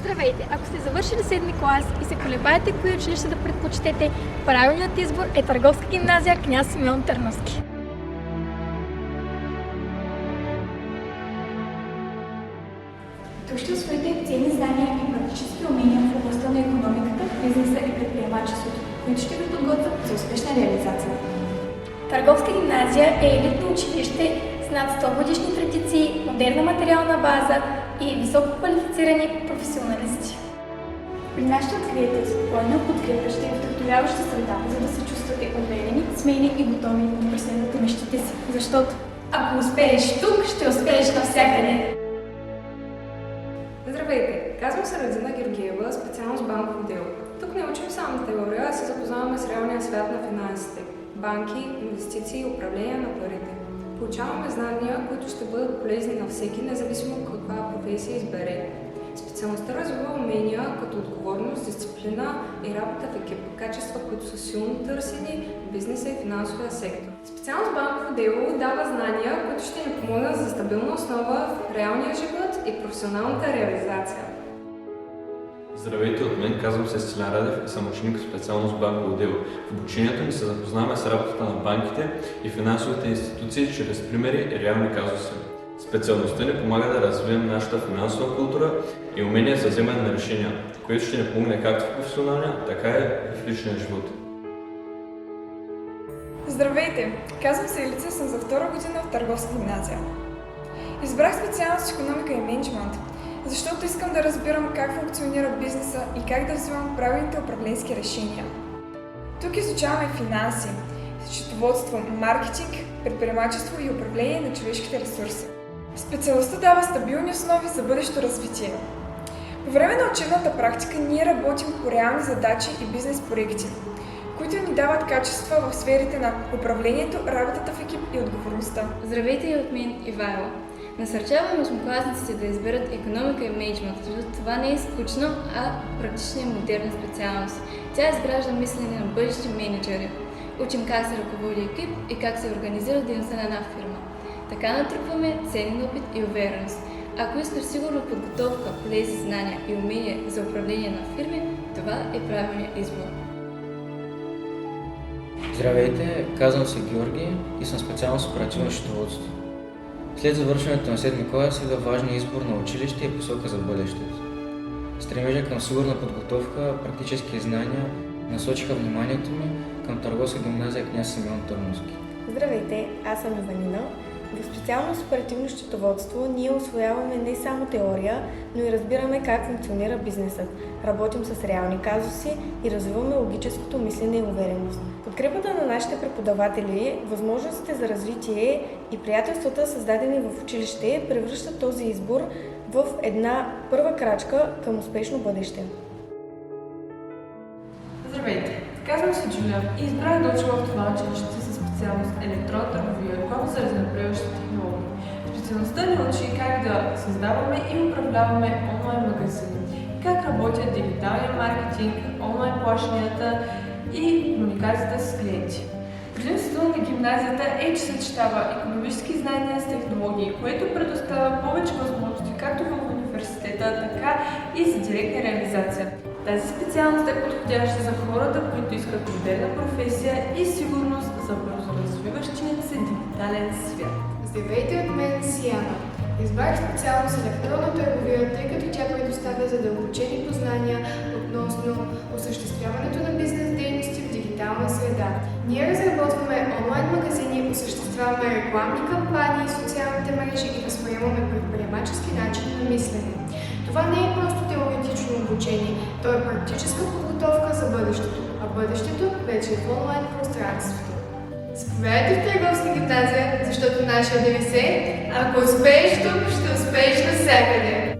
Здравейте! Ако сте завършили 7-ми клас и се колебаете кои училище да предпочетете, правилният избор е Търговска гимназия Княз Симеон Търновски. Тук ще усвоите ценни знания и практически умения в областта на икономиката, бизнеса и предприемачеството, които ще ви подготвят за успешна реализация. Търговска гимназия е елитно училище с над 100 годишни традиции, модерна материална база и високо квалифицирани професионалисти. При нашите открития спокойно подкрепяща и вдъхновяваща среда, за да се чувствате уверени, смели и готови да преследвате мечтите си. Защото ако успееш тук, ще успееш навсякъде. Здравейте! Казвам се Радина Георгиева, специалност банково дело. Тук не учим само теория, а се запознаваме с реалния свят на финансите. Банки, инвестиции и управление на парите. Получаваме знания, които ще бъдат полезни на всеки, независимо от каква професия избере. Специалността развива умения като отговорност, дисциплина и работа в екип, качества, които са силно търсени в бизнеса и финансовия сектор. Специалност банково дело дава знания, които ще ни помогнат за стабилна основа в реалния живот и професионалната реализация. Здравейте от мен, казвам се Стилян Радев и съм ученик в специалност банково дело. В обучението ни се запознаваме с работата на банките и финансовите институции чрез примери и реални казуси. Специалността ни помага да развием нашата финансова култура и умения за вземане на решения, което ще ни помогне както в професионалния, така и в личния живот. Здравейте! Казвам се Елица, съм за втора година в Търговска гимназия. Избрах специалност икономика и мениджмънт, защото искам да разбирам как функционира бизнеса и как да взимам правилните управленски решения. Тук изучаваме финанси, счетоводство, маркетинг, предприемачество и управление на човешките ресурси. Специалността дава стабилни основи за бъдещо развитие. По време на учебната практика ние работим по реални задачи и бизнес проекти, които ни дават качества в сферите на управлението, работата в екип и отговорността. Здравейте и от мен, Ивайло. Насърчаваме осмокласниците да изберат икономика и мениджмънт, защото това не е скучно, а практична и модерна специалност. Тя изгражда мислене на бъдещи мениджъри. Учим как се ръководи екип и как се организира дейността на една фирма. Така натрупваме ценен опит и увереност. Ако искаш сигурна подготовка, полезни знания и умения за управление на фирми, това е правилният избор. Здравейте, казвам се Георги и съм специалност оперативно счетоводство. След завършването на 7-ми клас идва важния избор на училище и посока за бъдещето. Стремежа към сигурна подготовка, практически знания насочиха вниманието ми към Търговска гимназия Княз Симеон Търновски. Здравейте, аз съм Иванина. В специалност оперативно счетоводство ние усвояваме не само теория, но и разбираме как функционира бизнесът. Работим с реални казуси и развиваме логическото мислене и увереност. Подкрепата на нашите преподаватели, възможностите за развитие и приятелствата, създадени в училище, превръщат този избор в една първа крачка към успешно бъдеще. Здравейте! Казвам се Джулия и избрах да уча в това училище със специалност електронна търговия, главно заради напредващите технологии. Специалността ни учи как да създаваме и управляваме онлайн магазини, как работят дигиталния маркетинг, онлайн плащанията и комуникацията с клиенти. Предимството на гимназията е, че съчетава икономически знания с технологии, което предоставя повече възможности както в университета, така и за директна реализация. Тази специалност е подходяща за хората, които искат модерна професия и сигурност за бързо развиващия се дигитален свят. Здравейте от мен, Сияна. Избрах специалност електронна търговия, тъй като тя предоставя задълбочени познания относно осъществяването на бизнес дейности в дигитална среда. Ние разработваме онлайн магазини, осъществяваме рекламни кампании в социалните мрежи и възприемаме предприемачески начин на мислене. Това не е просто теоретично обучение, то е практическа подготовка за бъдещето, а бъдещето вече е в онлайн пространството. Заповядайте в Търговска гимназия, защото нашия девиз е: ако успееш тук, ще успееш навсякъде.